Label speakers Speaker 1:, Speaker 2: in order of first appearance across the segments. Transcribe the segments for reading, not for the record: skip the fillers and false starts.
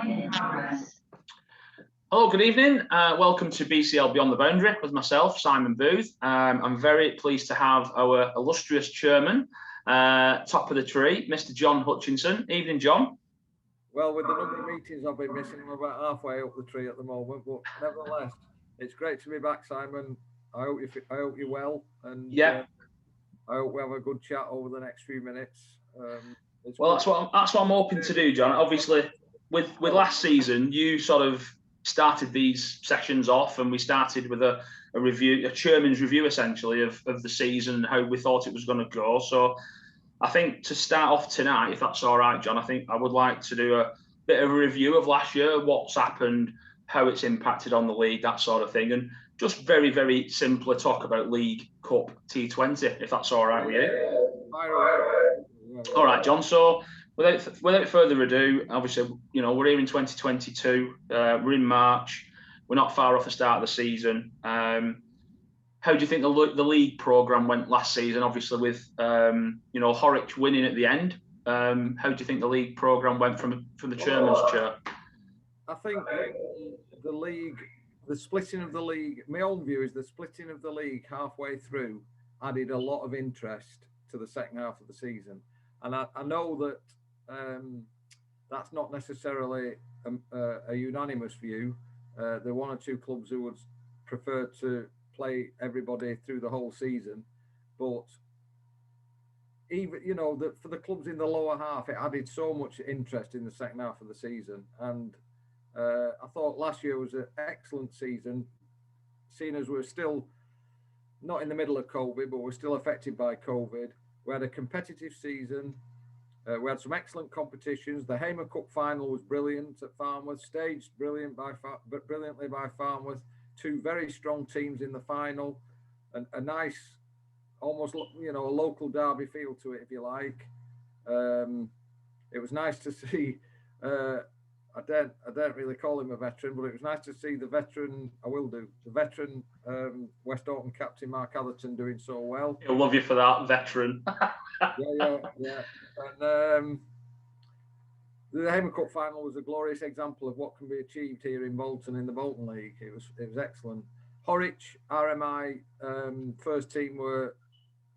Speaker 1: Recording in progress.
Speaker 2: Hello, good evening. Welcome to BCL Beyond the Boundary with myself, Simon Booth. I'm very pleased to have our illustrious chairman, top of the tree, Mr. John Hutchinson. Evening, John.
Speaker 3: Well, with the number of meetings I've been missing, I'm about halfway up the tree at the moment, but nevertheless, it's great to be back, Simon. I hope you're well, and
Speaker 2: yeah,
Speaker 3: I hope we have a good chat over the next few minutes.
Speaker 2: Well, that's what I'm hoping to do, John. Obviously, with last season, you sort of started these sessions off, and we started with a review, a chairman's review, essentially, of the season and how we thought it was going to go. So, I think to start off tonight, if that's all right, John, I think I would like to do a bit of a review of last year, what's happened, how it's impacted on the league, that sort of thing, and just very, very simply talk about League Cup T20, if that's all right with you. All right, John. So without further ado, obviously, you know, we're here in 2022. We're in March. We're not far off the start of the season. How do you think the league programme went last season? Obviously, with you know, Horwich winning at the end. How do you think the league programme went from the chairman's chair?
Speaker 3: I think the league, the splitting of the league. My own view is the splitting of the league halfway through added a lot of interest to the second half of the season. And I know that that's not necessarily a unanimous view. There are one or two clubs who would prefer to play everybody through the whole season, but even, you know, for the clubs in the lower half, it added so much interest in the second half of the season. And I thought last year was an excellent season, seeing as we're still not in the middle of COVID, but we're still affected by COVID. We had a competitive season. We had some excellent competitions. The Hamer Cup final was brilliant at Farnworth, staged brilliantly by Farnworth. Two very strong teams in the final, and a nice, almost, you know, a local derby feel to it, if you like. It was nice to see. I don't really call him a veteran, but it was nice to see the veteran. The veteran West Orton captain Mark Atherton doing so well.
Speaker 2: He'll love you for that, veteran.
Speaker 3: yeah. And the Hamer Cup final was a glorious example of what can be achieved here in Bolton in the Bolton League. It was excellent. Horwich RMI first team were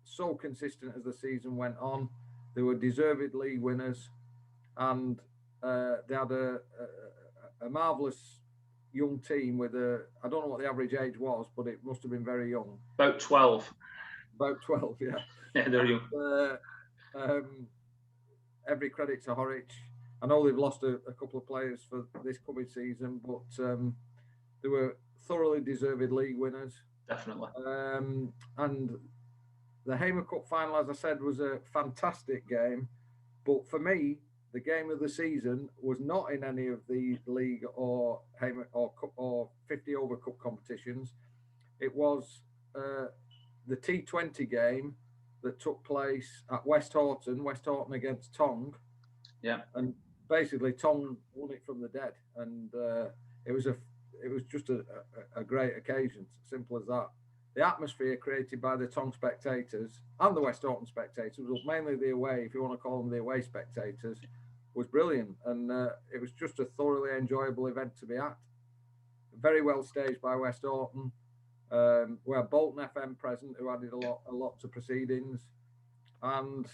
Speaker 3: so consistent as the season went on. They were deserved league winners, and they had a marvellous young team with I don't know what the average age was, but it must have been very young.
Speaker 2: About 12.
Speaker 3: About 12, yeah.
Speaker 2: Yeah, they're young.
Speaker 3: Every credit to Horwich. I know they've lost a couple of players for this coming season, but they were thoroughly deserved league winners.
Speaker 2: Definitely.
Speaker 3: And the Hamer Cup final, as I said, was a fantastic game. But for me, the game of the season was not in any of the league or Hamer or 50 over cup competitions. It was the T20 game that took place at West Horton against Tong.
Speaker 2: Yeah.
Speaker 3: And basically Tong won it from the dead. And it was just a great occasion, simple as that. The atmosphere created by the Tong spectators and the West Horton spectators, mainly the away, if you want to call them the away spectators, was brilliant. And it was just a thoroughly enjoyable event to be at. Very well staged by West Horton. We had Bolton FM present, who added a lot to proceedings, and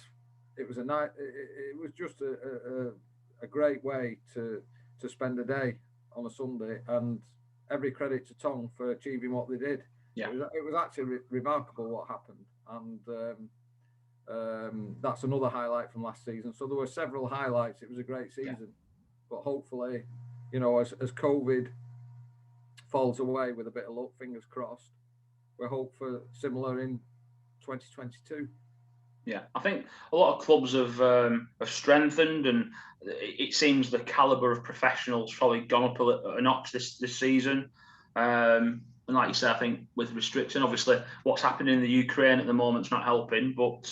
Speaker 3: it was it was just a great way to spend a day on a Sunday, and every credit to Tong for achieving what they did.
Speaker 2: Yeah,
Speaker 3: it was actually remarkable what happened, and that's another highlight from last season. So there were several highlights. It was a great season, but hopefully, you know, as COVID falls away with a bit of luck, fingers crossed, we hope for similar in 2022.
Speaker 2: Yeah, I think a lot of clubs have strengthened, and it seems the calibre of professionals probably gone up a notch this season. And like you said, I think with restriction, obviously what's happening in the Ukraine at the moment is not helping, but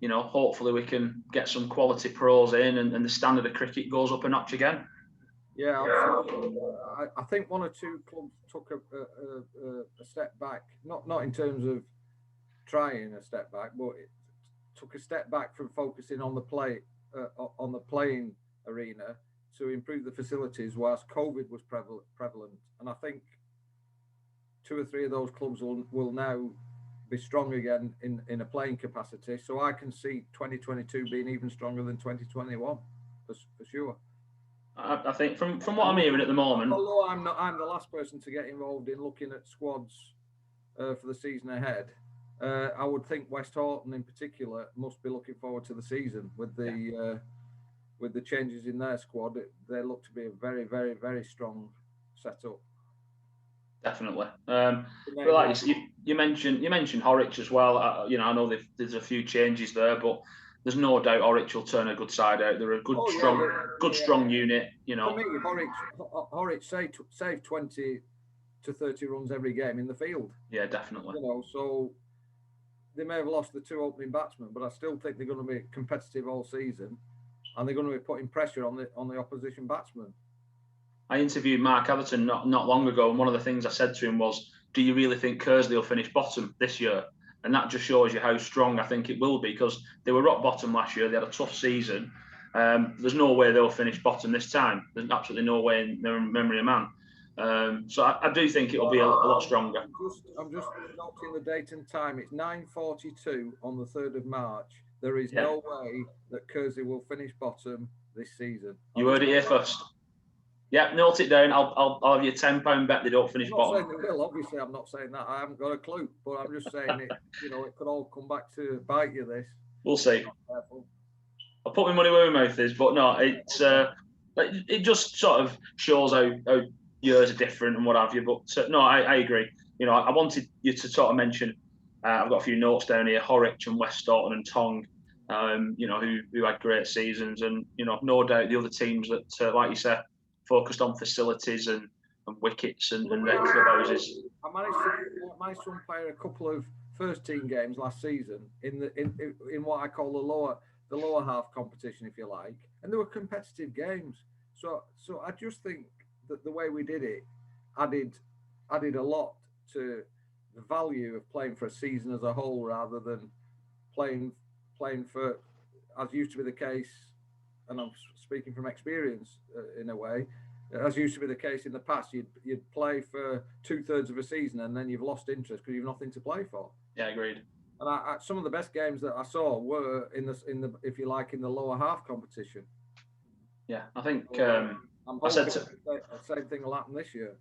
Speaker 2: you know, hopefully we can get some quality pros in, and the standard of cricket goes up a notch again.
Speaker 3: Yeah, absolutely. I think one or two clubs took a step back, not in terms of trying a step back, but it took a step back from focusing on the playing arena to improve the facilities whilst COVID was prevalent. And I think 2 or 3 of those clubs will now be strong again in a playing capacity. So I can see 2022 being even stronger than 2021 for sure.
Speaker 2: I think from what I'm hearing at the moment,
Speaker 3: although I'm the last person to get involved in looking at squads for the season ahead. I would think West Horton in particular must be looking forward to the season with the changes in their squad. They look to be a very, very, very strong setup.
Speaker 2: Definitely. But like you mentioned Horwich as well. I know there's a few changes there, but there's no doubt Horwich will turn a good side out. They're a good, strong unit.
Speaker 3: For me, Horwich save 20 to 30 runs every game in the field.
Speaker 2: Yeah, definitely.
Speaker 3: So they may have lost the 2 opening batsmen, but I still think they're going to be competitive all season, and they're going to be putting pressure on the opposition batsmen.
Speaker 2: I interviewed Mark Atherton not long ago, and one of the things I said to him was, do you really think Kersley will finish bottom this year? And that just shows you how strong I think it will be, because they were rock bottom last year. They had a tough season. There's no way they'll finish bottom this time. There's absolutely no way in their memory of man. So I do think it'll be a lot stronger.
Speaker 3: I'm just noting the date and time. It's 9:42 on the 3rd of March. There is no way that Kersley will finish bottom this season.
Speaker 2: You heard it here first. Yeah, note it down. I'll have you £10 bet they don't finish bottom.
Speaker 3: I'm not saying they will. Obviously, I'm not saying that. I haven't got a clue, but I'm just saying it. It could all come back to bite you. This.
Speaker 2: We'll see. I'll put my money where my mouth is, but no, it just sort of shows how years are different and what have you. But no, I agree. I wanted you to sort of mention. I've got a few notes down here: Horwich and West Horton and Tong. Who had great seasons, and no doubt the other teams that, like you said, focused on facilities and wickets and club houses.
Speaker 3: I managed to umpire a couple of first team games last season in what I call the lower half competition, if you like, and they were competitive games. So I just think that the way we did it added a lot to the value of playing for a season as a whole, rather than playing for, as used to be the case, and I'm speaking from experience in a way, as used to be the case in the past. You'd play for 2/3 of a season and then you've lost interest because you've nothing to play for.
Speaker 2: Yeah, agreed.
Speaker 3: And some of the best games that I saw were in the if you like, in the lower half competition.
Speaker 2: Yeah, I think
Speaker 3: I said the same thing will happen this year.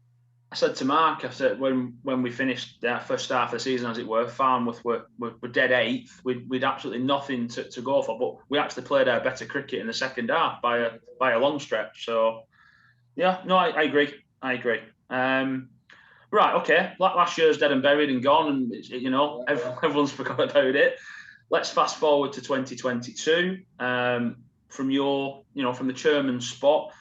Speaker 2: I said to Mark, I said when we finished that first half of the season, as it were, Farnworth were dead 8th. We'd absolutely nothing to go for, but we actually played our better cricket in the second half by a long stretch. So yeah, no, I agree. Right, okay. Last year's dead and buried and gone, and everyone's forgot about it. Let's fast forward to 2022. From the chairman's spot,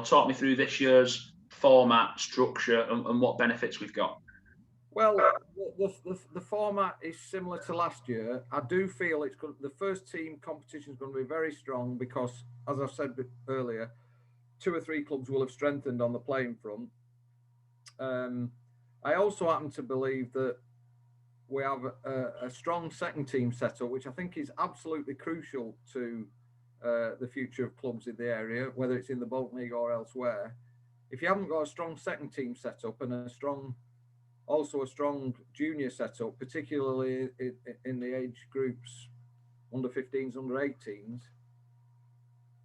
Speaker 2: talk me through this year's format, structure, and what benefits we've got.
Speaker 3: Well, the format is similar to last year. I do feel the first team competition is going to be very strong because, as I've said earlier, 2 or 3 clubs will have strengthened on the playing front. I also happen to believe that we have a strong second team setup, which I think is absolutely crucial to the future of clubs in the area, whether it's in the Bolton League or elsewhere. If you haven't got a strong second team setup and a strong junior setup, particularly in the age groups under 15s, under 18s,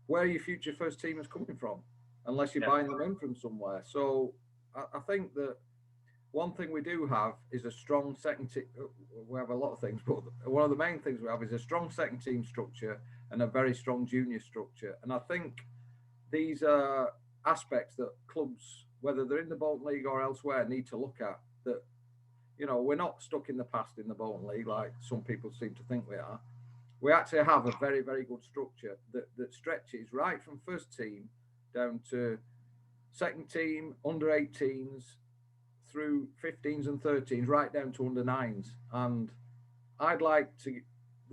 Speaker 3: where are your future first teamers coming from? Unless you're buying them in from somewhere. So I think that one thing we do have is a strong second team. We have a lot of things, but one of the main things we have is a strong second team structure and a very strong junior structure. And I think these are aspects that clubs, whether they're in the Bolton League or elsewhere, need to look at. That, we're not stuck in the past in the Bolton League like some people seem to think we are. We actually have a very, very good structure that stretches right from first team down to second team, under 18s, through 15s and 13s, right down to under 9s. And I'd like the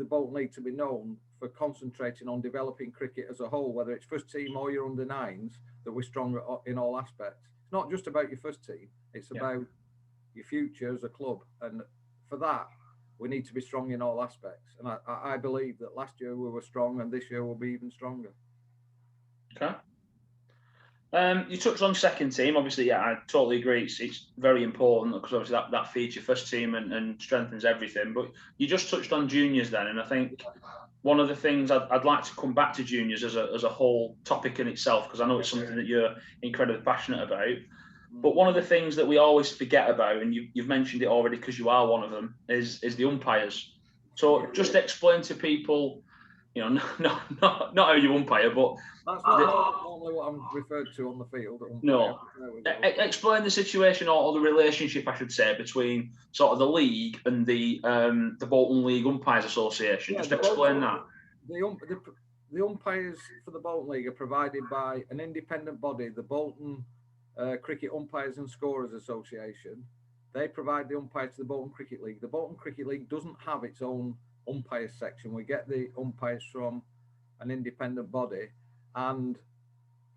Speaker 3: Bolton League to be known for concentrating on developing cricket as a whole, whether it's first team or your under 9s, that we're strong in all aspects. It's not just about your first team, it's about your future as a club. And for that, we need to be strong in all aspects. And I believe that last year we were strong and this year we'll be even stronger.
Speaker 2: Okay. You touched on second team. Obviously, yeah, I totally agree. It's very important because obviously that feeds your first team and strengthens everything. But you just touched on juniors then, and I think one of the things I'd like to come back to juniors as a whole topic in itself, because I know it's something that you're incredibly passionate about. But one of the things that we always forget about, and you've mentioned it already because you are one of them, is the umpires. So just explain to people, not how you umpire, but
Speaker 3: that's not normally what I'm referred to on the field.
Speaker 2: No, explain the situation or the relationship, I should say, between sort of the league and the Bolton League Umpires Association. Just explain that.
Speaker 3: The umpires for the Bolton League are provided by an independent body, the Bolton Cricket Umpires and Scorers Association. They provide the umpires to the Bolton Cricket League. The Bolton Cricket League doesn't have its own umpires section. We get the umpires from an independent body, and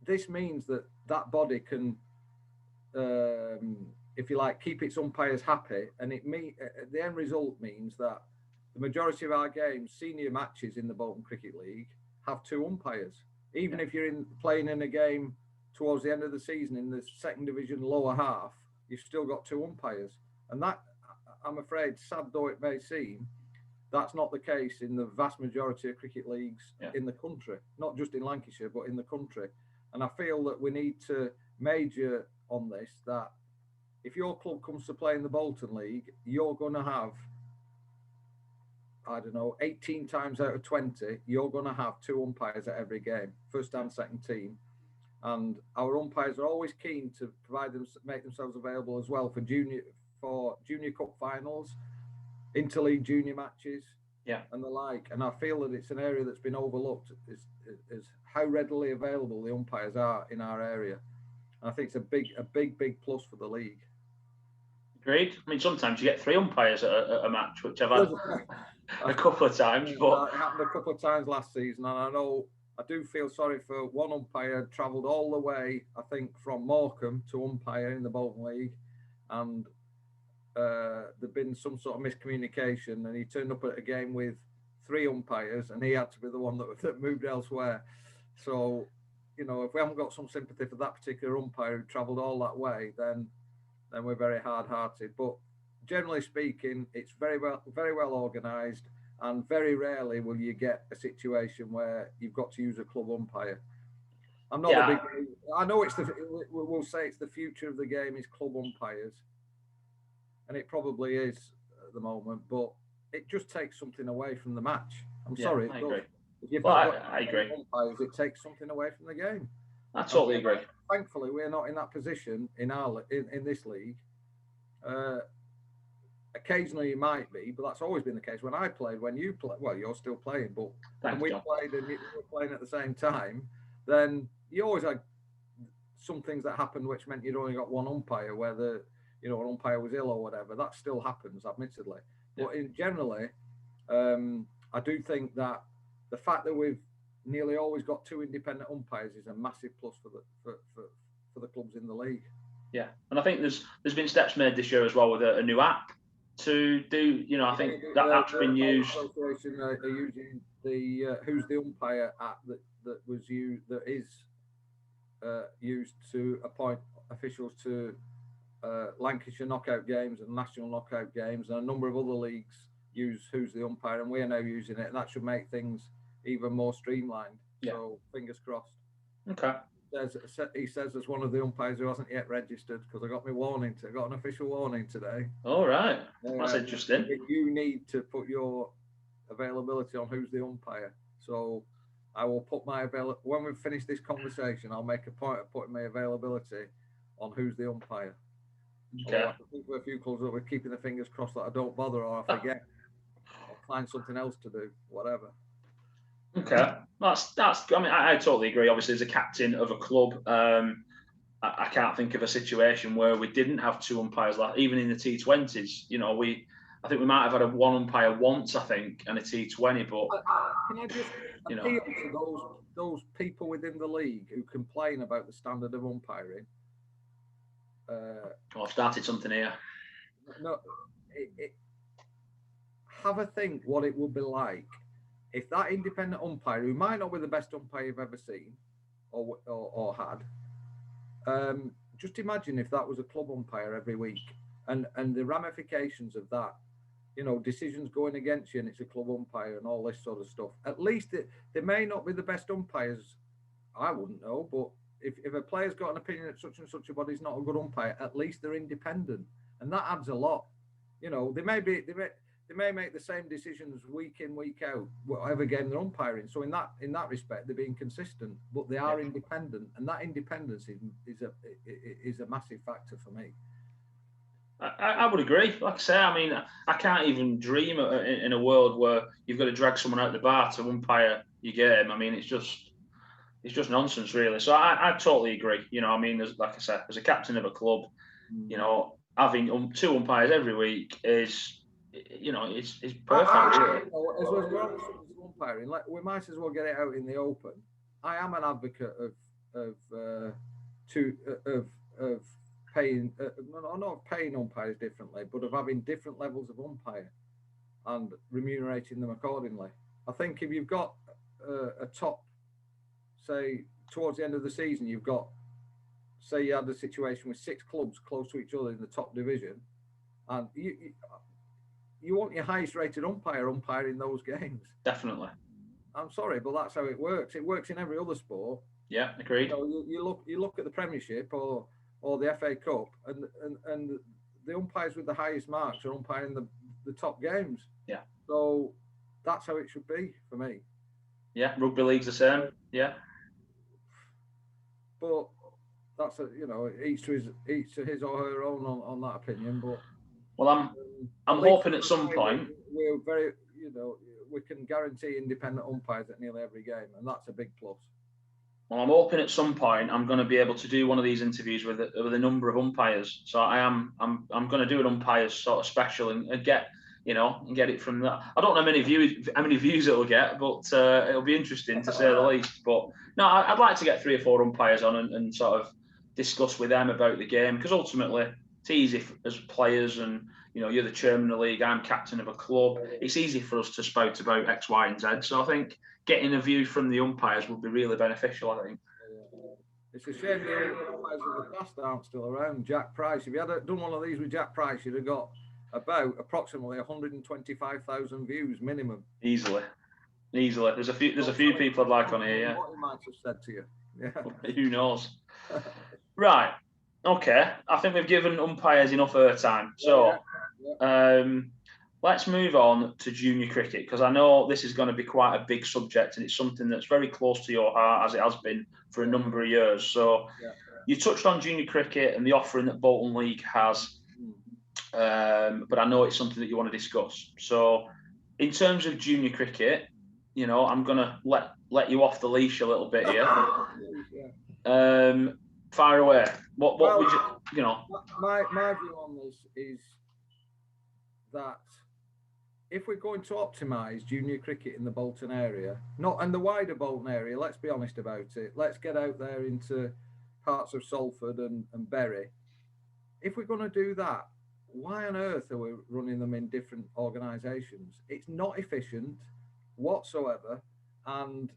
Speaker 3: this means that body can, if you like, keep its umpires happy, and the end result means that the majority of our games, senior matches in the Bolton Cricket League, have 2 umpires. Even if you're playing in a game towards the end of the season in the second division lower half, you've still got 2 umpires. And that, I'm afraid, sad though it may seem, that's not the case in the vast majority of cricket leagues in the country, not just in Lancashire, but in the country. And I feel that we need to major on this, that if your club comes to play in the Bolton League, you're going to have, 18 times out of 20, you're going to have 2 umpires at every game, first and second team. And our umpires are always keen to make themselves available as well for junior cup finals, interleague junior matches, and the like. And I feel that it's an area that's been overlooked, is how readily available the umpires are in our area. And I think it's a big plus for the league.
Speaker 2: Agreed. I mean, sometimes you get 3 umpires at a match, which I've had a couple of times. But
Speaker 3: it happened a couple of times last season, and I do feel sorry for one umpire. Travelled all the way, I think, from Morecambe to umpire in the Bolton League, and there'd been some sort of miscommunication, and he turned up at a game with 3 umpires, and he had to be the one that moved elsewhere. So, if we haven't got some sympathy for that particular umpire who travelled all that way, then we're very hard-hearted. But generally speaking, it's very well organised, and very rarely will you get a situation where you've got to use a club umpire. I'm not a big. I know we'll say it's the future of the game is club umpires, and it probably is at the moment. But it just takes something away from the match. I'm sorry,
Speaker 2: I agree.
Speaker 3: If you've
Speaker 2: I agree.
Speaker 3: Umpires, it takes something away from the game.
Speaker 2: I totally agree.
Speaker 3: Thankfully, we're not in that position in this league. Occasionally you might be, but that's always been the case. When I played, when you play, well, you're still playing, but when we played and you were playing at the same time, then you always had some things that happened which meant you'd only got one umpire, whether an umpire was ill or whatever. That still happens, admittedly. But generally, I do think that the fact that we've nearly always got 2 independent umpires is a massive plus for the clubs in the league. Yeah,
Speaker 2: and I think there's been steps made this year as well with a new app to do. I think that app's been used.
Speaker 3: Association are using the Who's the Umpire app that is used to appoint officials to Lancashire knockout games and national knockout games, and a number of other leagues use Who's the Umpire, and we are now using it, and that should make things even more streamlined. So fingers crossed.
Speaker 2: Okay.
Speaker 3: He says as one of the umpires who hasn't yet registered, because I got an official warning today.
Speaker 2: All right, that's interesting.
Speaker 3: You need to put your availability on Who's the Umpire. So I will put when we finish this conversation, I'll make a point of putting my availability on Who's the Umpire.
Speaker 2: Okay.
Speaker 3: I think for a few clubs that we're keeping the fingers crossed that I don't bother or I forget. I'll find something else to do, whatever.
Speaker 2: Okay, that's. I mean, I totally agree. Obviously, as a captain of a club, I can't think of a situation where we didn't have 2 umpires. Even in the T20s, I think we might have had a 1 umpire once, I think, and a T20. But
Speaker 3: can I just appeal to those people within the league who complain about the standard of umpiring?
Speaker 2: I've started something here.
Speaker 3: No, have a think what it would be like if that independent umpire, who might not be the best umpire you've ever seen or had, Just imagine if that was a club umpire every week, and the ramifications of that. Decisions going against you, and it's a club umpire and all this sort of stuff. At least they may not be the best umpires. I wouldn't know, but if a player's got an opinion that such and such a body's not a good umpire, at least they're independent, and that adds a lot. They may make the same decisions week in, week out, whatever game they're umpiring. So in that respect, they're being consistent, but they are independent, and that independence is a massive factor for me.
Speaker 2: I would agree. Like I say, I mean, I can't even dream in a world where you've got to drag someone out the bar to umpire your game. I mean, it's just nonsense, really. So I totally agree. I mean, like I said, as a captain of a club, having 2 umpires every week is, it's perfect.
Speaker 3: Really. As well as umpiring, we might as well get it out in the open. I am an advocate of paying, not paying umpires differently, but of having different levels of umpire and remunerating them accordingly. I think if you've got a top, say, towards the end of the season, you've got, say, you had a situation with 6 clubs close to each other in the top division, and you want your highest rated umpire umpiring those games.
Speaker 2: Definitely.
Speaker 3: I'm sorry, but that's how it works. It works in every other sport.
Speaker 2: Yeah, agreed.
Speaker 3: You look at the Premiership or the FA Cup, and the umpires with the highest marks are umpiring the top games.
Speaker 2: Yeah.
Speaker 3: So that's how it should be for me.
Speaker 2: Yeah, rugby league's the same. Yeah.
Speaker 3: But that's each to his or her own on that opinion. But
Speaker 2: well, I'm hoping at some point
Speaker 3: we're very we can guarantee independent umpires at nearly every game, and that's a big plus.
Speaker 2: Well, I'm hoping at some point I'm going to be able to do one of these interviews with a number of umpires. So I'm going to do an umpires sort of special and get it from that. I don't know how many views it'll get, but it'll be interesting to say the least. But no, I'd like to get 3 or 4 umpires on and sort of discuss with them about the game, because ultimately it's easy as players, and you're the chairman of the league, I'm captain of a club. It's easy for us to spout about X, Y, and Z. So I think getting a view from the umpires would be really beneficial, I think.
Speaker 3: It's a shame the umpires of the past aren't still around. Jack Price, if you had done one of these with Jack Price, you'd have got approximately 125,000 views minimum.
Speaker 2: Easily. There's a few people I'd like on here, yeah.
Speaker 3: What he might have said to you. Yeah.
Speaker 2: Who knows? Right. Okay. I think we've given umpires enough airtime. So let's move on to junior cricket, because I know this is going to be quite a big subject, and it's something that's very close to your heart, as it has been for a number of years. So you touched on junior cricket and the offering that Bolton League has, but I know it's something that you want to discuss. So in terms of junior cricket, I'm going to let you off the leash a little bit here. Fire away. What would you
Speaker 3: My view on this is that if we're going to optimise junior cricket in the Bolton area, and the wider Bolton area, let's be honest about it. Let's get out there into parts of Salford and Bury. If we're going to do that, why on earth are we running them in different organisations? It's not efficient whatsoever, and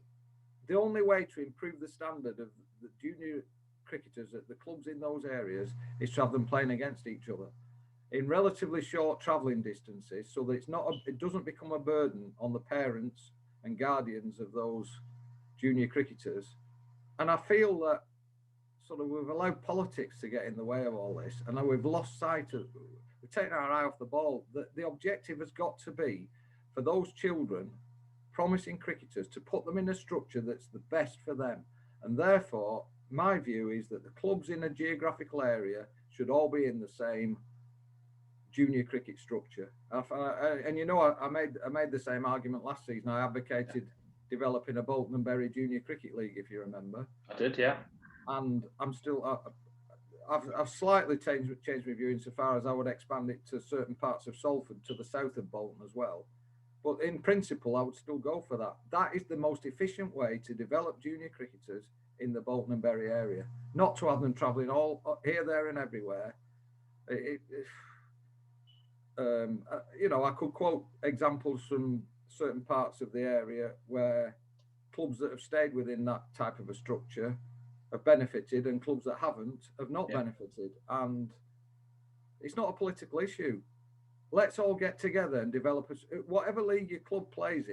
Speaker 3: the only way to improve the standard of the junior cricketers at the clubs in those areas is to have them playing against each other in relatively short travelling distances, so that it doesn't become a burden on the parents and guardians of those junior cricketers. And I feel that sort of we've allowed politics to get in the way of all this, and we've lost sight of, we've taken our eye off the ball. The objective has got to be for those children, promising cricketers, to put them in a structure that's the best for them. And therefore, my view is that the clubs in a geographical area should all be in the same junior cricket structure. And I made the same argument last season. I advocated developing a Bolton and Bury junior cricket league, if you remember.
Speaker 2: I did, yeah.
Speaker 3: And I'm still, I've slightly changed my view insofar as I would expand it to certain parts of Salford to the south of Bolton as well. But in principle, I would still go for that. That is the most efficient way to develop junior cricketers in the Bolton and Bury area, not to have them travelling all here, there, and everywhere. I could quote examples from certain parts of the area where clubs that have stayed within that type of a structure have benefited and clubs that haven't have not
Speaker 2: Yeah.
Speaker 3: benefited. And it's not a political issue. Let's all get together and develop whatever league your club plays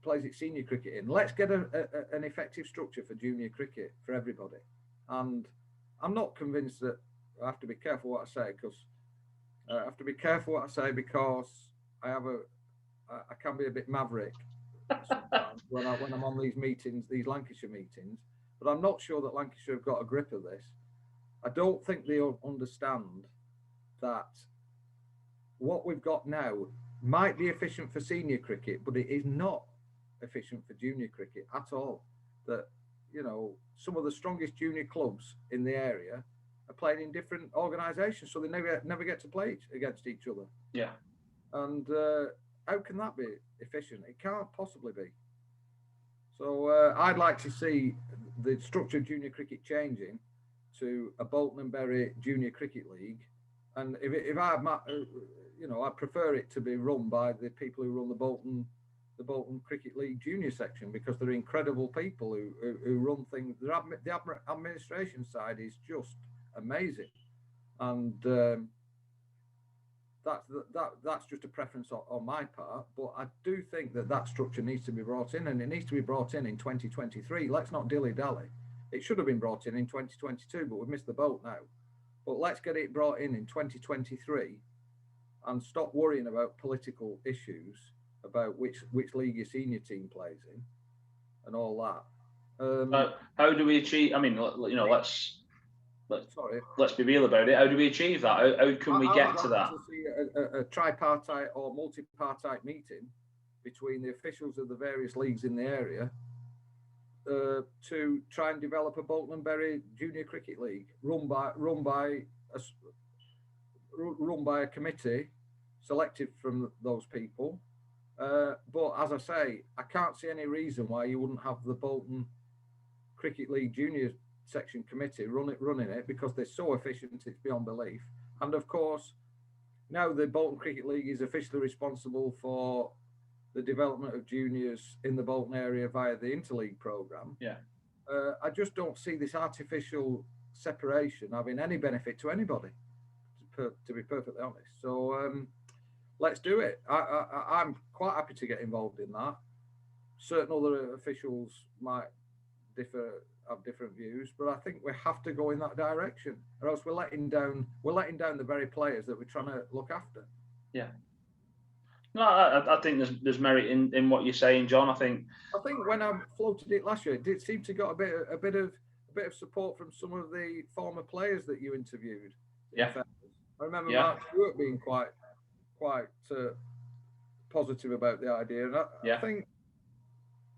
Speaker 3: plays its senior cricket in. Let's get an effective structure for junior cricket for everybody. And I'm not convinced that I have to be careful what I say because I can be a bit maverick sometimes when I'm on these meetings, these Lancashire meetings. But I'm not sure that Lancashire have got a grip of this. I don't think they understand that what we've got now might be efficient for senior cricket, but it is not efficient for junior cricket at all. That, you know, some of the strongest junior clubs in the area are playing in different organisations, so they never get to play against each other.
Speaker 2: Yeah.
Speaker 3: And how can that be efficient? It can't possibly be. So I'd like to see the structure of junior cricket changing to a Bolton and Bury Junior Cricket League. And if I prefer it to be run by the people who run the Bolton Cricket League Junior section, because they're incredible people who run things. The administration side is just amazing, and that's just a preference on my part. But I do think that structure needs to be brought in, and it needs to be brought in 2023. Let's not dilly-dally. It should have been brought in 2022, but we've missed the boat now. But let's get it brought in 2023 and stop worrying about political issues about which league your senior team plays in and all that.
Speaker 2: How do we achieve? I mean, you know, let's be real about it. How do we achieve that? How can we get to that?
Speaker 3: To see a tripartite or multi-partite meeting between the officials of the various leagues in the area to try and develop a Bolton and Bury Junior Cricket League run by a committee selected from those people. But as I say, I can't see any reason why you wouldn't have the Bolton Cricket League Junior section committee running it, because they're so efficient, it's beyond belief. And of course, now the Bolton Cricket League is officially responsible for the development of juniors in the Bolton area via the interleague programme.
Speaker 2: Yeah.
Speaker 3: I just don't see this artificial separation having any benefit to anybody, to be perfectly honest. So let's do it. I'm quite happy to get involved in that. Certain other officials might have different views, but I think we have to go in that direction, or else we're letting down the very players that we're trying to look after.
Speaker 2: Yeah. No, I think there's merit in what you're saying, John. I think
Speaker 3: when I floated it last year, it did seem to got a bit of support from some of the former players that you interviewed.
Speaker 2: Yeah.
Speaker 3: I remember Mark Stewart being quite positive about the idea, and I think,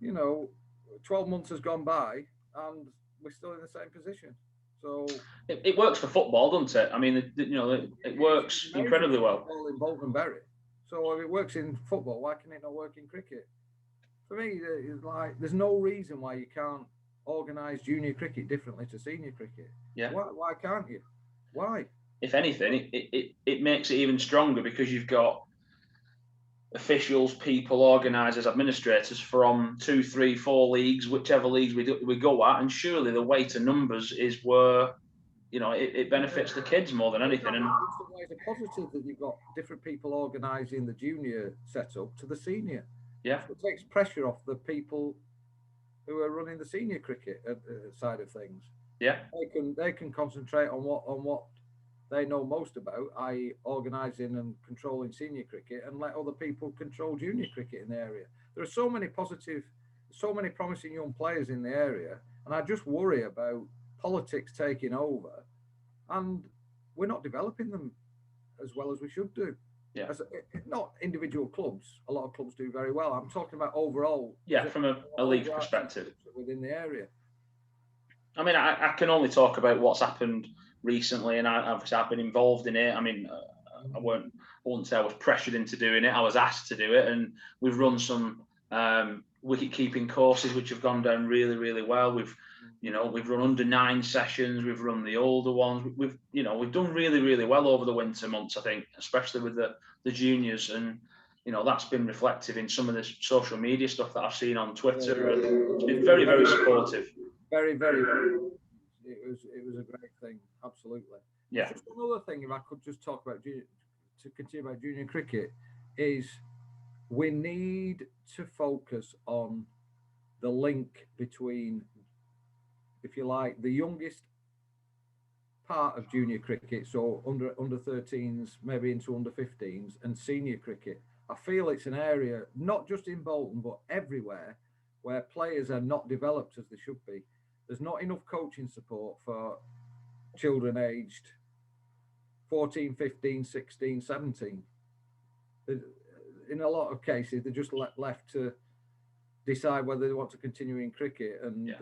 Speaker 3: you know, 12 months has gone by and we're still in the same position. So
Speaker 2: it works for football, doesn't it? I mean, you know, it works incredibly well
Speaker 3: in Bolton and Bury. So if it works in football, why can it not work in cricket? For me, it's like there's no reason why you can't organise junior cricket differently to senior cricket.
Speaker 2: Yeah.
Speaker 3: Why can't you? Why?
Speaker 2: If anything, it makes it even stronger, because you've got officials, people, organisers, administrators from 2, 3, 4 leagues, whichever leagues we go at, and surely the weight of numbers is where, you know, it benefits the kids more than anything. And
Speaker 3: it's a positive that you've got different people organising the junior setup to the senior.
Speaker 2: Yeah,
Speaker 3: so it takes pressure off the people who are running the senior cricket side of things.
Speaker 2: Yeah,
Speaker 3: they can concentrate on what they know most about, i.e. organising and controlling senior cricket, and let other people control junior cricket in the area. There are so many promising young players in the area, and I just worry about politics taking over, and we're not developing them as well as we should do.
Speaker 2: Yeah.
Speaker 3: Not individual clubs. A lot of clubs do very well. I'm talking about overall.
Speaker 2: Yeah, from a league perspective
Speaker 3: within the area.
Speaker 2: I mean, I can only talk about what's happened recently, and obviously I've been involved in it. I mean, I won't say I was pressured into doing it. I was asked to do it, and we've run some wicket keeping courses which have gone down really, really well. We've run under 9 sessions. We've run the older ones. We've done really, really well over the winter months, I think, especially with the juniors. And that's been reflective in some of the social media stuff that I've seen on Twitter, and it's been very, very supportive.
Speaker 3: Very, very. It was a great thing, absolutely.
Speaker 2: Yeah.
Speaker 3: Just another thing, if I could just talk about to continue about junior cricket, is we need to focus on the link between, if you like, the youngest part of junior cricket, so under 13s, maybe into under 15s, and senior cricket. I feel it's an area, not just in Bolton, but everywhere, where players are not developed as they should be. There's not enough coaching support for children aged 14, 15, 16, 17. In a lot of cases, they're just left to decide whether they want to continue in cricket. And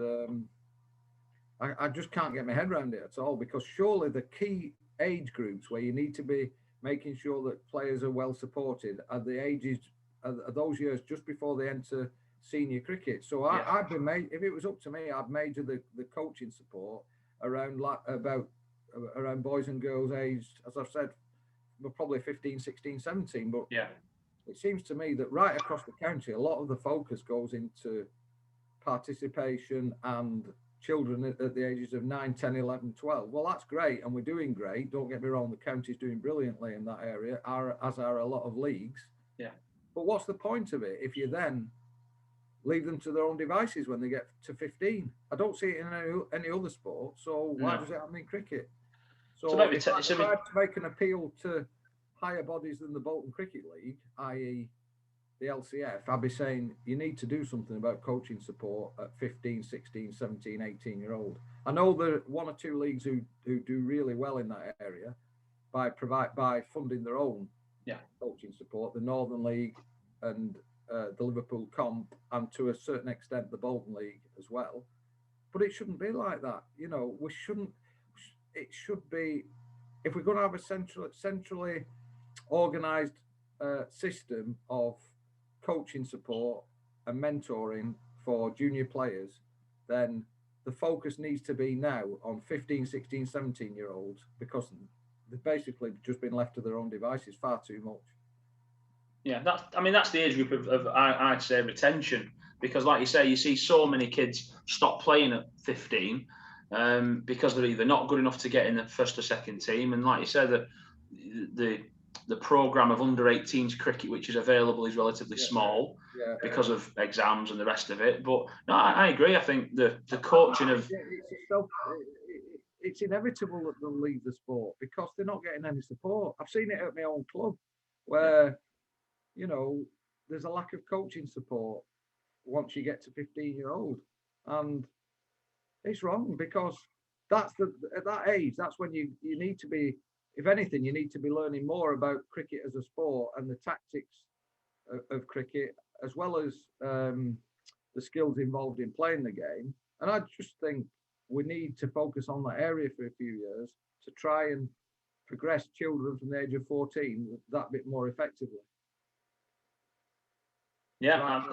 Speaker 3: I just can't get my head around it at all, because surely the key age groups where you need to be making sure that players are well supported are the ages, are those years just before they enter senior cricket. So I'd be made, if it was up to me, I'd major the coaching support around around boys and girls aged, as I've said, probably 15, 16, 17. But it seems to me that right across the country, a lot of the focus goes into participation and children at the ages of 9, 10, 11, 12. Well, that's great, and we're doing great. Don't get me wrong, the county's doing brilliantly in that area, as are a lot of leagues.
Speaker 2: Yeah.
Speaker 3: But what's the point of it if you then leave them to their own devices when they get to 15? I don't see it in any other sport, so why does it happen in cricket? So if I tried to make an appeal to higher bodies than the Bolton Cricket League, i.e. the LCF, I'd be saying you need to do something about coaching support at 15, 16, 17, 18-year-old. I know there are one or two leagues who do really well in that area by funding their own coaching support, the Northern League and the Liverpool Comp, and to a certain extent the Bolton League as well. But it shouldn't be like that. It should be, if we're going to have a centrally organised system of coaching support and mentoring for junior players, then the focus needs to be now on 15, 16, 17-year-olds, because they've basically just been left to their own devices far too much.
Speaker 2: Yeah, that's the age group of I'd say retention, because like you say, you see so many kids stop playing at 15 because they're either not good enough to get in the first or second team, and like you said, the programme of under 18s cricket which is available is relatively small because of exams and the rest of it. But no, I agree. I think the coaching of
Speaker 3: it's inevitable that they'll leave the sport because they're not getting any support. I've seen it at my own club where there's a lack of coaching support once you get to 15-year-old, and it's wrong, because at that age, that's when you need to be, if anything, you need to be learning more about cricket as a sport and the tactics of cricket, as well as the skills involved in playing the game. And I just think we need to focus on that area for a few years to try and progress children from the age of 14 that bit more effectively.
Speaker 2: Yeah.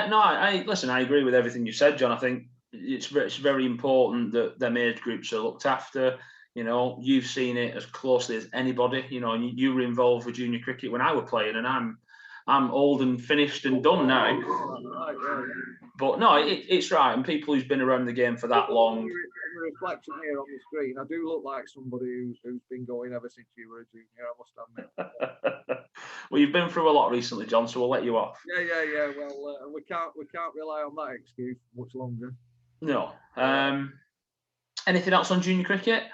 Speaker 2: No, I listen, I agree with everything you said, John. I think it's very important that them age groups are looked after. You've seen it as closely as anybody, and you were involved with junior cricket when I was playing, and I'm old and finished and done now. But no, it's right. And people who's been around the game for that long.
Speaker 3: The reflection here on the screen, I do look like somebody who's been going ever since you were a junior, I must admit.
Speaker 2: Well, you've been through a lot recently, John, so we'll let you off.
Speaker 3: Yeah. Well, we can't rely on that excuse much longer.
Speaker 2: No. Anything else on junior cricket?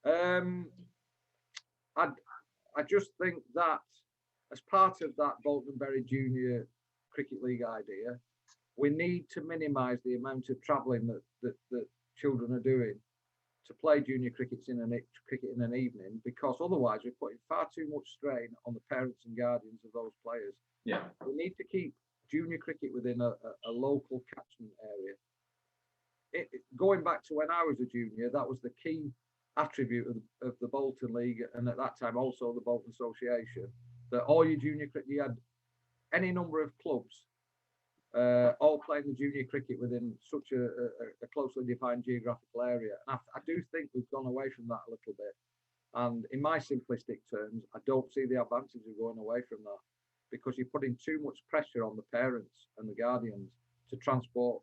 Speaker 3: I just think that as part of that Bolton Bury Junior Cricket League idea, we need to minimise the amount of travelling that children are doing to play junior cricket in an evening, because otherwise we're putting far too much strain on the parents and guardians of those players.
Speaker 2: Yeah,
Speaker 3: we need to keep junior cricket within a local catchment area. Going back to when I was a junior, that was the key attribute of the Bolton League, and at that time also the Bolton Association, that all your junior cricket, you had any number of clubs all playing the junior cricket within such a closely defined geographical area. And I do think we've gone away from that a little bit. And in my simplistic terms, I don't see the advantage of going away from that, because you're putting too much pressure on the parents and the guardians to transport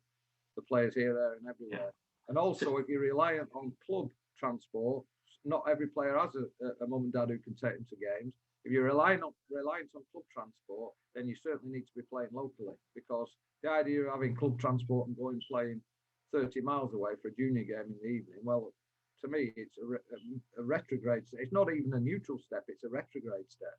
Speaker 3: the players here, there, and everywhere. And also, if you're reliant on club transport, not every player has a mum and dad who can take them to games. If you're reliant on club transport, then you certainly need to be playing locally, because the idea of having club transport and going playing 30 miles away for a junior game in the evening, well, to me, it's a retrograde. It's not even a neutral step; it's a retrograde step.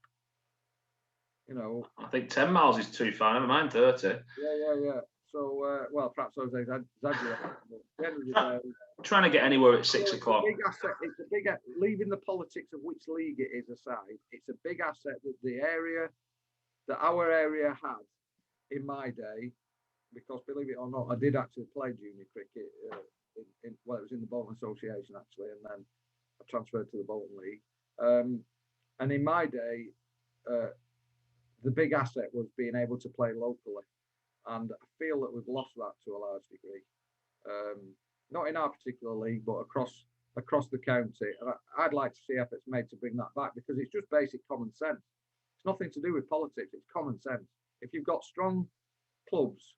Speaker 3: You know,
Speaker 2: I think 10 miles is too far. Never mind 30.
Speaker 3: Yeah. So, well, perhaps I was exaggerating.
Speaker 2: Trying to get anywhere at 6 o'clock.
Speaker 3: It's a big asset. Leaving the politics of which league it is aside, it's a big asset that our area had in my day, because believe it or not, I did actually play junior cricket. It was in the Bolton Association actually, and then I transferred to the Bolton League. And in my day, the big asset was being able to play locally, and I feel that we've lost that to a large degree. Not in our particular league, but across the county. And I'd like to see efforts made to bring that back, because it's just basic common sense. It's nothing to do with politics. It's common sense. If you've got strong clubs,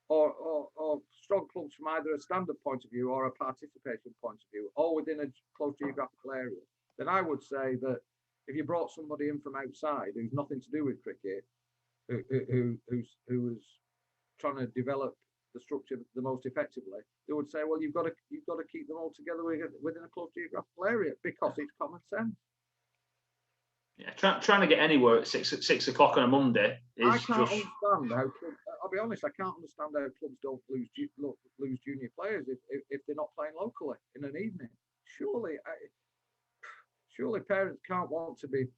Speaker 3: or strong clubs from either a standard point of view or a participation point of view, or within a close geographical area, then I would say that if you brought somebody in from outside who's nothing to do with cricket, who was trying to develop the structure the most effectively, they would say, well, you've got to keep them all together within a close geographical area, because it's common sense.
Speaker 2: Yeah, trying to get anywhere at 6 o'clock on a Monday is
Speaker 3: I can't understand how clubs. I'll be honest, I can't understand how clubs don't lose junior players if they're not playing locally in an evening. Surely parents can't want to be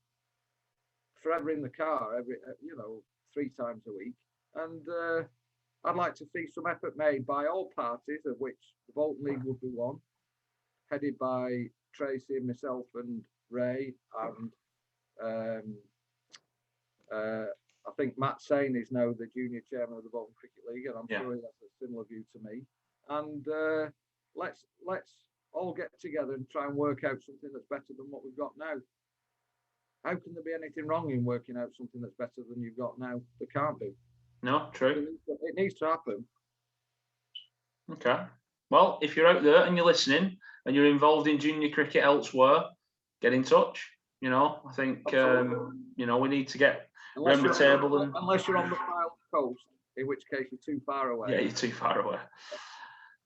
Speaker 3: forever in the car 3 times a week. And I'd like to see some effort made by all parties, of which the Bolton League would be one, headed by Tracy and myself and Ray, and I think Matt Sain is now the junior chairman of the Bolton Cricket League, and I'm sure he has a similar view to me. And let's all get together and try and work out something that's better than what we've got now. How can there be anything wrong in working out something that's better than you've got now? There can't be.
Speaker 2: No, true.
Speaker 3: It needs to happen.
Speaker 2: Okay. Well, if you're out there and you're listening and you're involved in junior cricket elsewhere, get in touch. I think we need to get around the table.
Speaker 3: Unless you're on the Fylde coast, in which case you're too far away.
Speaker 2: Yeah, you're too far away.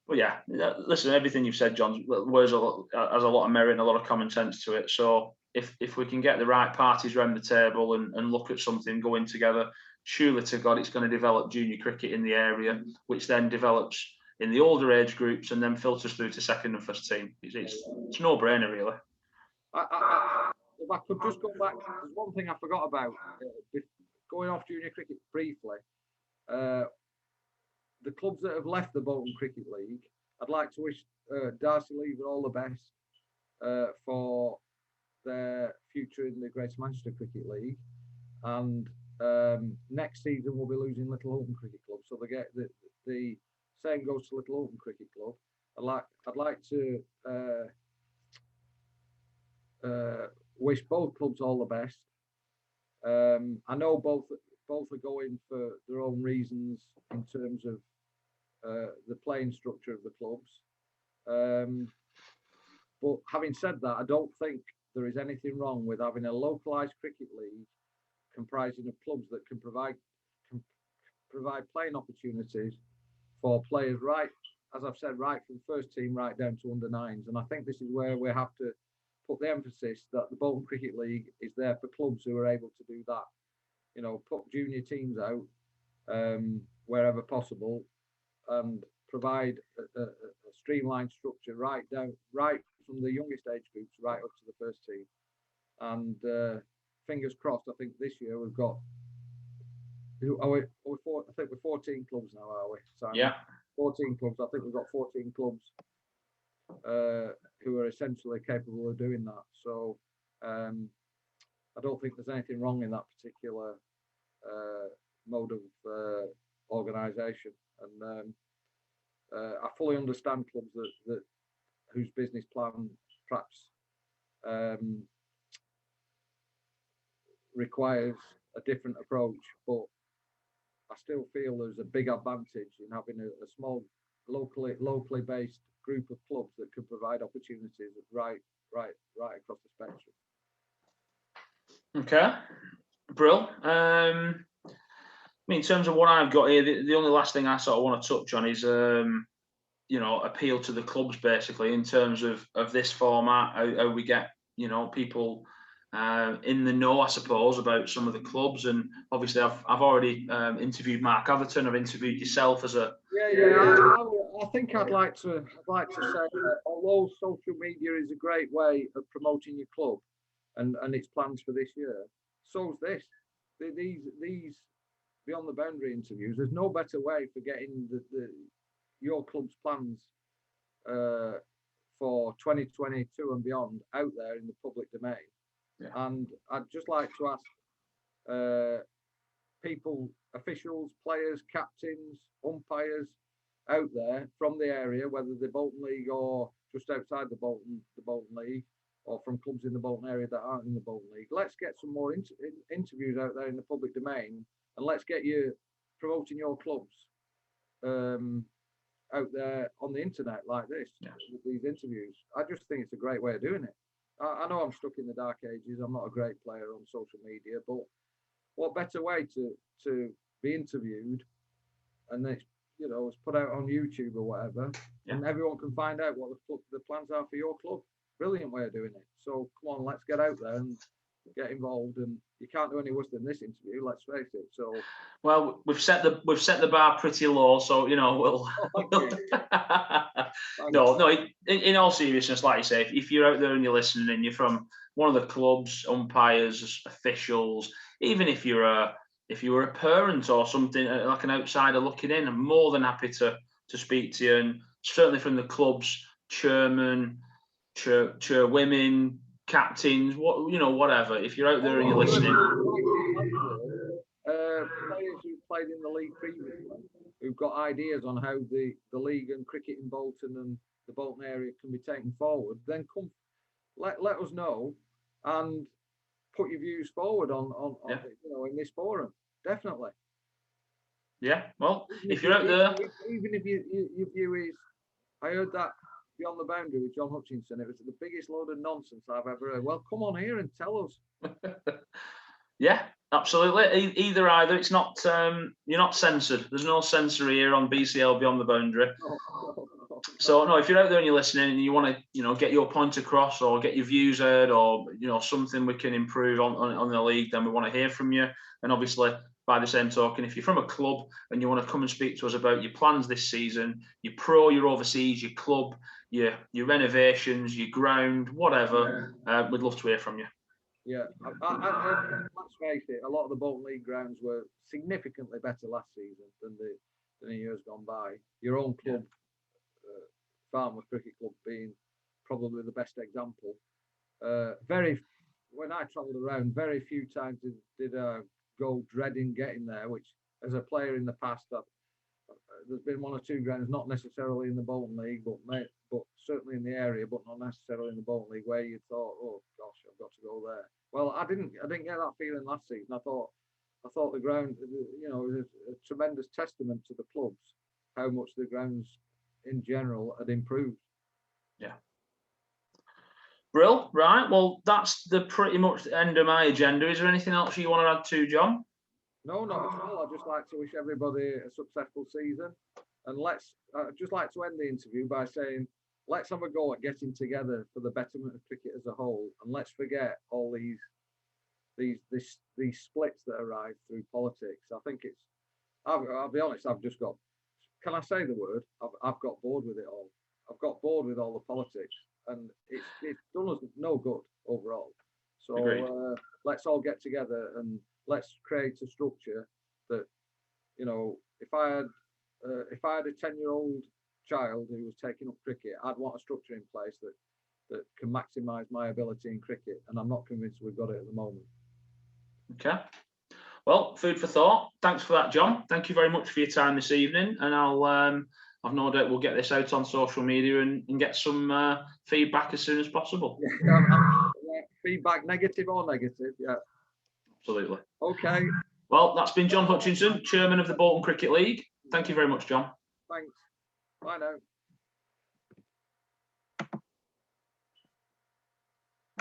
Speaker 2: But yeah, listen, everything you've said, John, has a lot of merit and a lot of common sense to it. So if we can get the right parties around the table and look at something going together, surely to God, it's going to develop junior cricket in the area, which then develops in the older age groups and then filters through to second and first team. It's a no-brainer, really.
Speaker 3: If I could just go back, there's one thing I forgot about. Going off junior cricket briefly, the clubs that have left the Bolton Cricket League, I'd like to wish Darcy Lever all the best for their future in the Greater Manchester Cricket League. And next season we'll be losing Little Holton Cricket Club, so they get the same goes to Little Holton Cricket Club. I'd like to wish both clubs all the best. I know both are going for their own reasons in terms of the playing structure of the clubs. But having said that, I don't think there is anything wrong with having a localised cricket league comprising of clubs that can provide playing opportunities for players, right, as I've said, right from first team right down to under nines. And I think this is where we have to put the emphasis that the Bolton Cricket League is there for clubs who are able to do that. Put junior teams out wherever possible and provide a streamlined structure right from the youngest age groups right up to the first team. And fingers crossed, I think this year we've got. I think we're 14 clubs now, are we? Simon?
Speaker 2: Yeah.
Speaker 3: 14 clubs. I think we've got 14 clubs who are essentially capable of doing that. So I don't think there's anything wrong in that particular mode of organisation. And I fully understand clubs that whose business plan perhaps requires a different approach, but I still feel there's a big advantage in having a small, locally based group of clubs that can provide opportunities right across the spectrum.
Speaker 2: Okay, Brill. In terms of what I've got here, the only last thing I sort of want to touch on is, appeal to the clubs basically in terms of this format, how we get, people in the know, I suppose, about some of the clubs. And obviously, I've already interviewed Mark Atherton. I've interviewed yourself as a.
Speaker 3: I think I'd like to say that although social media is a great way of promoting your club and its plans for this year, so's this. These beyond the boundary interviews. There's no better way for getting your club's plans for 2022 and beyond out there in the public domain.
Speaker 2: Yeah.
Speaker 3: And I'd just like to ask people, officials, players, captains, umpires out there from the area, whether they're Bolton League or just outside the Bolton League, or from clubs in the Bolton area that aren't in the Bolton League. Let's get some more interviews out there in the public domain, and let's get you promoting your clubs out there on the internet like this, with these interviews. I just think it's a great way of doing it. I know I'm stuck in the dark ages. I'm not a great player on social media, but what better way to be interviewed and it's put out on YouTube or whatever, and everyone can find out what the plans are for your club. Brilliant way of doing it. So come on, let's get out there and get involved. And you can't do any worse than this interview, let's face it. So
Speaker 2: well, we've set the bar pretty low, so we'll. No. In all seriousness, like you say, if you're out there and you're listening and you're from one of the clubs, umpires, officials, even if you were a parent or something, like an outsider looking in, I'm more than happy to speak to you. And certainly from the club's chairman, chairwomen, captains, whatever. If you're out there and you're listening,
Speaker 3: players who've played in the league previously, who've got ideas on how the league and cricket in Bolton and the Bolton area can be taken forward, then come let us know and put your views forward on in this forum. Definitely.
Speaker 2: Yeah. Well, if you're out there,
Speaker 3: even if your view is, I heard that Beyond the Boundary with John Hutchinson, it was the biggest load of nonsense I've ever heard. Well, come on here and tell us.
Speaker 2: Yeah, absolutely. Either. It's not. You're not censored. There's no censor here on BCL Beyond the Boundary. So no, if you're out there and you're listening and you want to, get your point across or get your views heard or something we can improve on the league, then we want to hear from you. And obviously, by the same token, if you're from a club and you want to come and speak to us about your plans this season, your pro, your overseas, your club, your renovations, your ground, whatever, we'd love to hear from you.
Speaker 3: Yeah, let's face it, a lot of the Bolton League grounds were significantly better last season than the years gone by. Your own club, Farmworth Cricket Club, being probably the best example. When I travelled around, very few times did I go dreading getting there, which as a player in the past, there's been one or two grounds, not necessarily in the Bolton League, but certainly in the area, but not necessarily in the Bolton League, where you thought, oh gosh, I've got to go there. Well, I didn't get that feeling last season. I thought the ground, was a tremendous testament to the clubs, how much the grounds in general had improved.
Speaker 2: Yeah. Brill, right. Well, that's pretty much the end of my agenda. Is there anything else you want to add to, John?
Speaker 3: No, not at all. I'd just like to wish everybody a successful season. And I'd just like to end the interview by saying, let's have a go at getting together for the betterment of cricket as a whole. And let's forget all these splits that arise through politics. I think I'll be honest, I've just got, can I say the word? I've got bored with it all. I've got bored with all the politics. And it's done us no good overall. So let's all get together and let's create a structure that, if I had a 10-year-old child who was taking up cricket, I'd want a structure in place that can maximise my ability in cricket, and I'm not convinced we've got it at the moment.
Speaker 2: Okay. Well, food for thought. Thanks for that, John. Thank you very much for your time this evening, and I've no doubt we'll get this out on social media and get some feedback as soon as possible.
Speaker 3: Yeah, Feedback, negative or negative, yeah.
Speaker 2: Absolutely.
Speaker 3: Okay.
Speaker 2: Well, that's been John Hutchinson, Chairman of the Bolton Cricket League. Thank you very much, John.
Speaker 3: Thanks. Bye now.